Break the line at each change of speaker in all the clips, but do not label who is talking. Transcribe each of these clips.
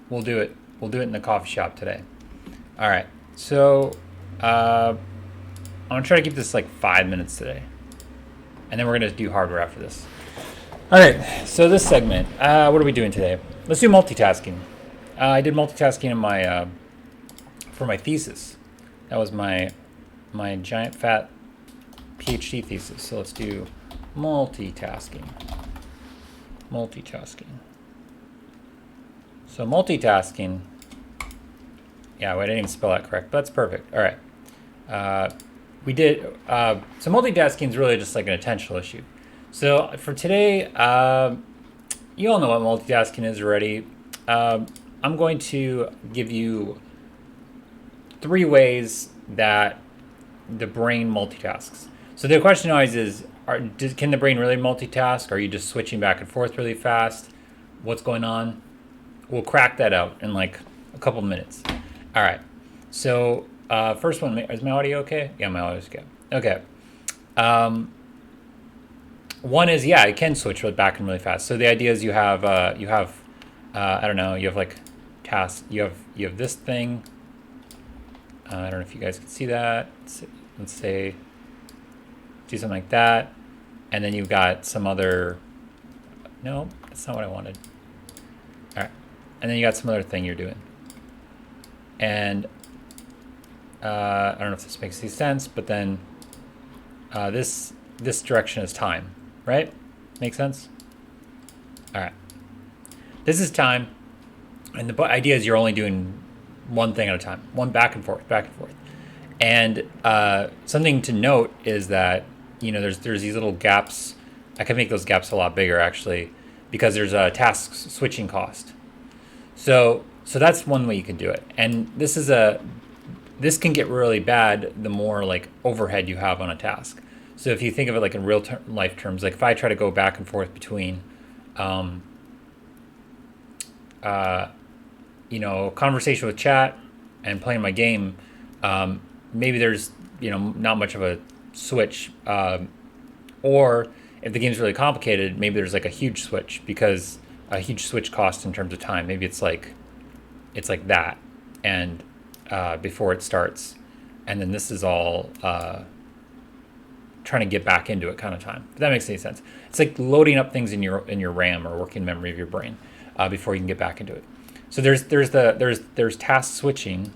We'll do it. We'll do it in the coffee shop today. All right. So I'm gonna try to keep this like 5 minutes today, and then we're gonna do hardware after this. All right. So this segment, what are we doing today? Let's do multitasking. I did multitasking in my for my thesis. That was my giant fat PhD thesis. So let's do multitasking. Multitasking. So multitasking. Yeah, I didn't even spell that correct, but that's perfect. All right. We did. So multitasking is really just like an attentional issue. So for today, you all know what multitasking is already. I'm going to give you 3 ways that the brain multitasks. So the question always is, can the brain really multitask? Are you just switching back and forth really fast? What's going on? We'll crack that out in like a couple minutes. All right. So first one, is my audio okay? Yeah, my audio is good. Okay. One is, yeah, it can switch back and really fast. So the idea is you have I don't know, you have like tasks. You have this thing. I don't know if you guys can see that. Let's say do something like that, and then you've got some other. No, that's not what I wanted. All right, and then you got some other thing you're doing, and I don't know if this makes any sense, but then this direction is time, right? Make sense? All right. This is time, and the idea is you're only doing one thing at a time, one back and forth, back and forth. And something to note is that there's these little gaps. I can make those gaps a lot bigger actually, because there's a task switching cost. So that's one way you can do it. And this can get really bad the more like overhead you have on a task. So if you think of it like in real life terms, like if I try to go back and forth between conversation with chat and playing my game, maybe there's not much of a switch, or if the game's really complicated, maybe there's like a huge switch, because a huge switch cost in terms of time. Maybe it's like that, and before it starts, and then this is all trying to get back into it kind of time. If that makes any sense. It's like loading up things in your RAM or working memory of your brain before you can get back into it. So there's task switching.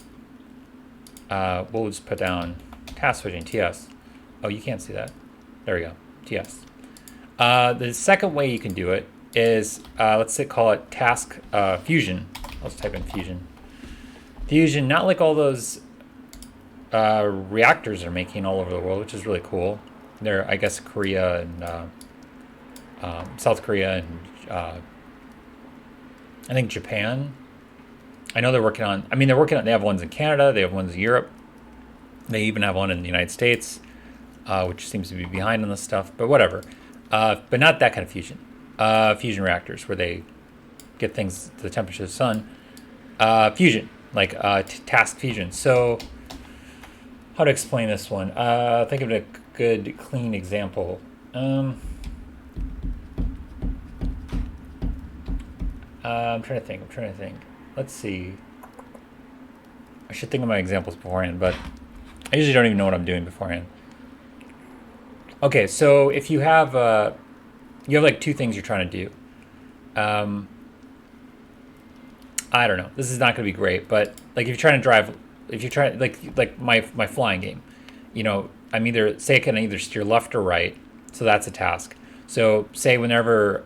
We'll just put down task switching, TS. Oh, you can't see that. There we go, TS. The second way you can do it is, call it task fusion. Let's type in fusion. Fusion, not like all those reactors are making all over the world, which is really cool. They're, I guess, Korea and South Korea and I think Japan. I know they're working on. They have ones in Canada. They have ones in Europe. They even have one in the United States, which seems to be behind on this stuff. But whatever. But not that kind of fusion. Fusion reactors where they get things to the temperature of the sun. Fusion, like task fusion. So, how to explain this one? Think of a good, clean example. I'm trying to think. Let's see. I should think of my examples beforehand, but I usually don't even know what I'm doing beforehand. Okay, so if you have like 2 things you're trying to do. I don't know. This is not going to be great, but like if you're trying to drive, like my flying game, I can either steer left or right, so that's a task. So say whenever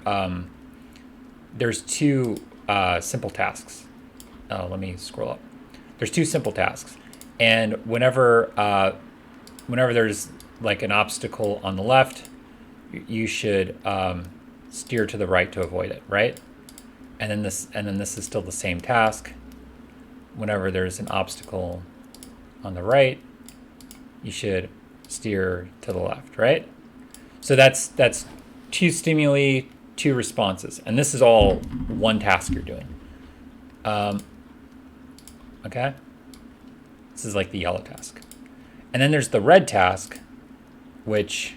there's 2 simple tasks. Let me scroll up. There's 2 simple tasks, and whenever there's like an obstacle on the left, you should steer to the right to avoid it, right? And then this is still the same task. Whenever there's an obstacle on the right, you should steer to the left, right? So that's 2 stimuli, 2 responses, and this is all one task you're doing. Okay, this is like the yellow task, and then there's the red task, which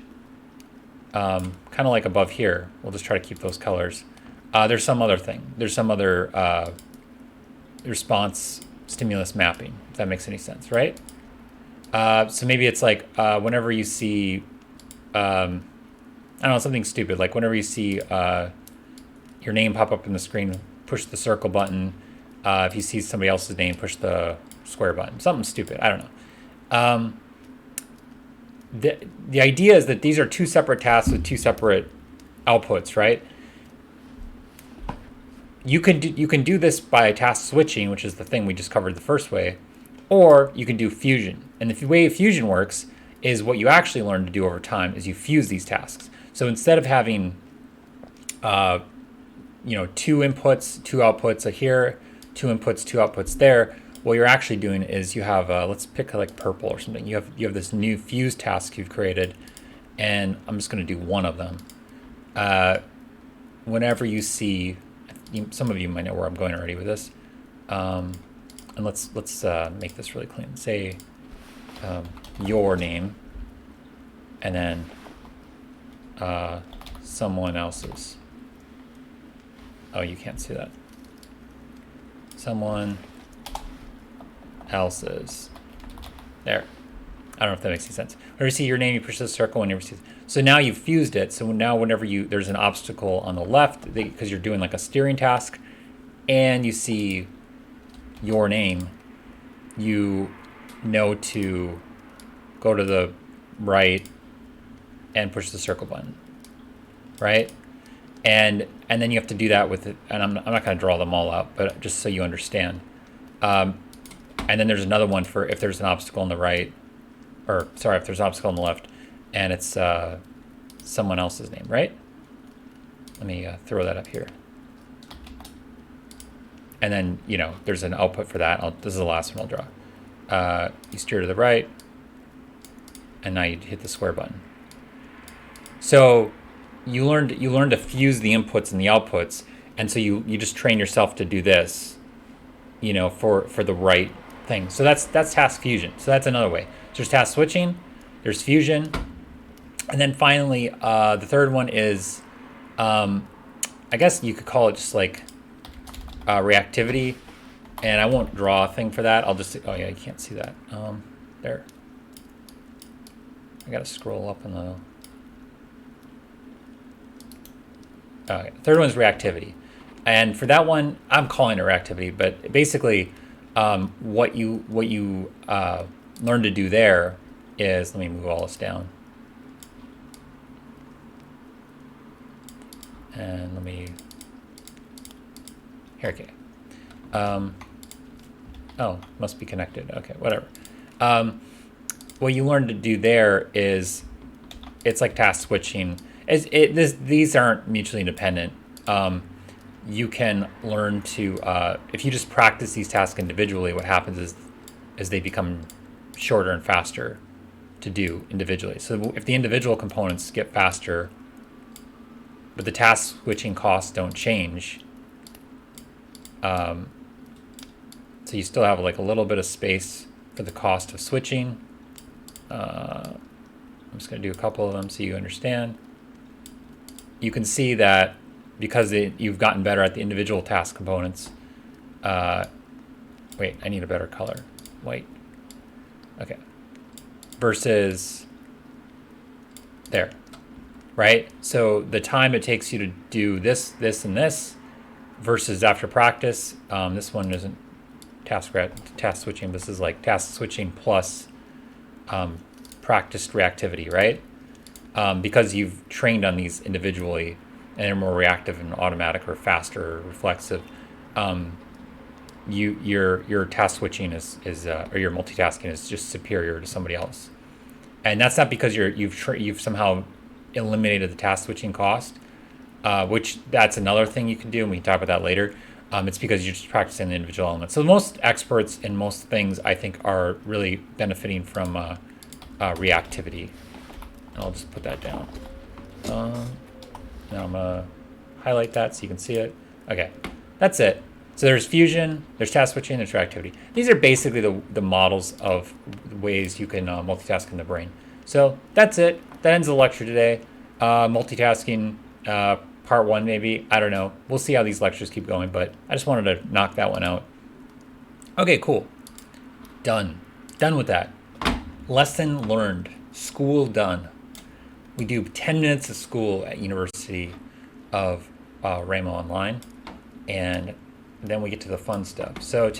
kind of like above here. We'll just try to keep those colors. There's some other thing. There's some other response stimulus mapping, if that makes any sense, right? So maybe it's like whenever you see, I don't know, something stupid, like whenever you see your name pop up in the screen, push the circle button. If you see somebody else's name, push the square button. Something stupid, I don't know. The idea is that these are two separate tasks with two separate outputs, right? You can do this by task switching, which is the thing we just covered the first way, or you can do fusion. And the way fusion works is what you actually learn to do over time is you fuse these tasks. So instead of having, two inputs, two outputs here, two inputs, two outputs there, what you're actually doing is you have, let's pick like purple or something. You have this new fuse task you've created, and I'm just going to do one of them. Whenever you see, some of you might know where I'm going already with this, and let's make this really clean. Say your name, and then someone else's. Oh, you can't see that. Someone else's. There. I don't know if that makes any sense. Whenever you see your name, you push the circle. Whenever you see, so now you've fused it. So now whenever there's an obstacle on the left, because you're doing like a steering task, and you see your name, you know to go to the right and push the circle button, right? And then you have to do that with it. And I'm not going to draw them all out, but just so you understand. And then there's another one for if there's an obstacle on the right, or sorry, if there's an obstacle on the left, and it's someone else's name, right? Let me throw that up here. And then, there's an output for that. This is the last one I'll draw. You steer to the right, and now you hit the square button. So you learn to fuse the inputs and the outputs, and so you just train yourself to do this, for the right thing. So that's task fusion. So that's another way. So there's task switching, there's fusion, and then finally the third one is, I guess you could call it just like reactivity. And I won't draw a thing for that. I'll just, oh yeah, you can't see that. There. I gotta scroll up in the. Okay. Third one is reactivity, and for that one, I'm calling it reactivity. But basically, what you learn to do there is, let me move all this down, and let me here. Okay. Oh, must be connected. Okay, whatever. What you learn to do there is, it's like task switching. These aren't mutually independent. You can learn to, if you just practice these tasks individually, what happens is they become shorter and faster to do individually. So if the individual components get faster, but the task switching costs don't change, so you still have like a little bit of space for the cost of switching. I'm just going to do a couple of them so you understand. You can see that because you've gotten better at the individual task components. Wait, I need a better color. White. Okay. Versus there, right? So the time it takes you to do this, this, and this versus after practice, this one isn't task switching. This is like task switching plus practiced reactivity, right? Because you've trained on these individually and they're more reactive and automatic or faster or reflexive, your task switching is or your multitasking is just superior to somebody else. And that's not because you've somehow eliminated the task switching cost, which that's another thing you can do, and we can talk about that later. It's because you're just practicing the individual elements. So most experts in most things, I think, are really benefiting from reactivity. And I'll just put that down. Now I'm gonna highlight that so you can see it. Okay, that's it. So there's fusion, there's task switching, there's reactivity. These are basically the models of ways you can multitask in the brain. So that's it. That ends the lecture today. Multitasking, part one maybe. I don't know. We'll see how these lectures keep going, but I just wanted to knock that one out. Okay, cool. Done. Done with that. Lesson learned. School done. We do 10 minutes of school at University of Ramo Online, and then we get to the fun stuff. So today